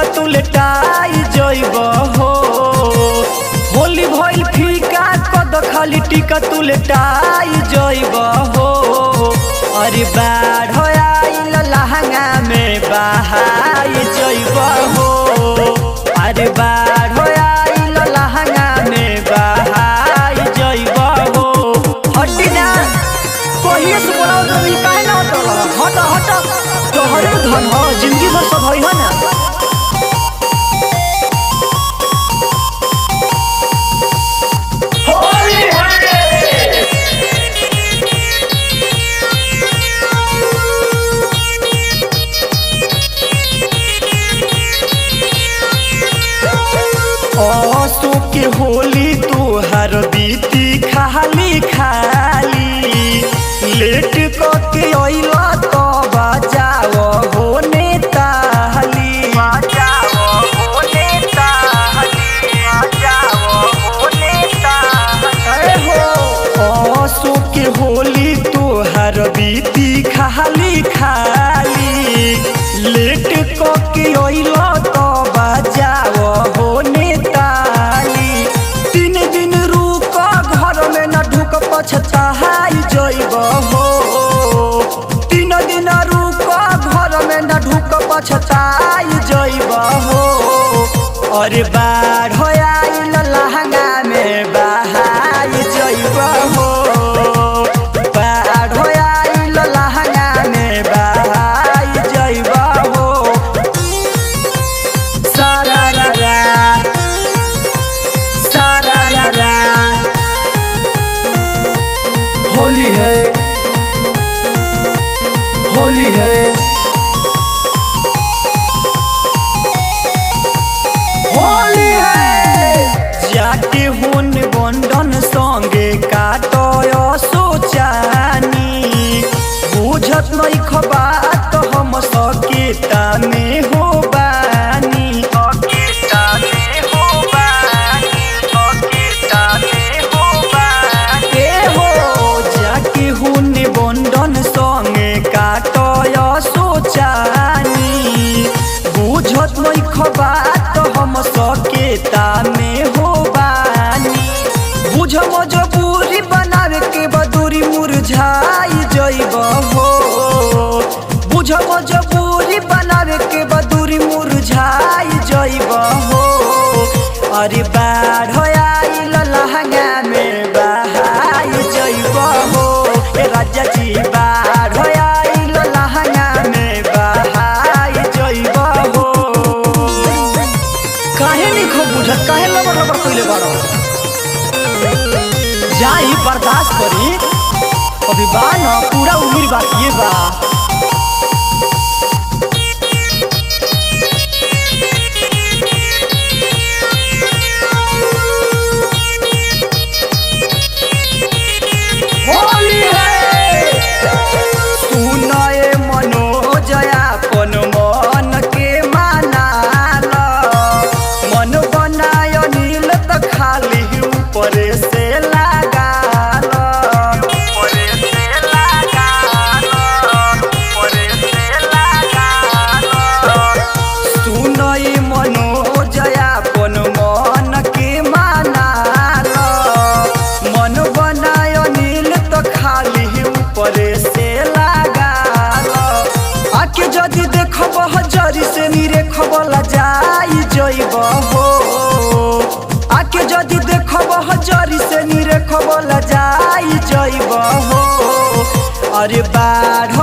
टिका तू लेटाई जइब हो। होली भइल फीका कद खाली टिका तू लेटाई जइब हो। अरे बाढ़ आइल लहंगा में बहाई जइब हो। अरे बाढ़ आइल लहंगा में बहाई जइब हो। हटी ना कहिए से बोलाओ तो काहे ना हट हट तोहरे धन हो जिंदगी भर सब होई है ना। आसो के होली तोहर बीती खाली खाली लेट के अइला तो बजाओ होने ताली बजाओ होने ताली बजाओ होने ताली हो। आसो के होली तोहर बीती खाली खाली लेट के अइला तो बजाओ होने ताली। तीन दिन रुक घर में न ढुक पछताई जइब हो। तीन दिन रुक घर में न ढुक पछताई जइब हो। अरे बाढ़ आइल लहंगा में बहाई जइब हो। बाढ़ आइल लहंगा में बहाई जइब हो। सारा रा सारा रा होली है होली है होली है। जाके हुन बंधन संगे काटो सोचानी बुझत नहीं खबात हम सकेता में हो बानी सकेता में हो बानी सकेता में हो बानी हो। जाके हुन बंधन संगे काटो सोचानी बुझत नहीं खबात हम सकेता में हो बानी। बुझ मजबूरी बनावे के बदूरी मुरझाई जइब हो। बुझ मजबूरी बनावे के बदूरी मुरझाई जइब हो। अरे बाढ़ आइल लहंगा में बहाई जइब हो। राजा जी बाढ़ आइल लहंगा में बहाई जइब हो। काहे नहीं खो बुझत काहे लबर लबर कइले बाड़ो। जाई बर्दाश्त करी अभी बा न पूरा उम्र बाकी बा। होली है सुनाए मनोजया अपन मन के मानाल मन बनाय नील त खाली ऊपर से लगाल ऊपर से लगाल ऊपर से लगाल। सुनाए मनोजया अपन मन के मानाल मन बनाय नील तो खाली ऊपर से लगाल। आके जदि देखब हजरी से नीरे खबला जाई जइब हो। आके जदि देखब हजरी से नीरे खबला जाई जइब हो। अरे बाढ़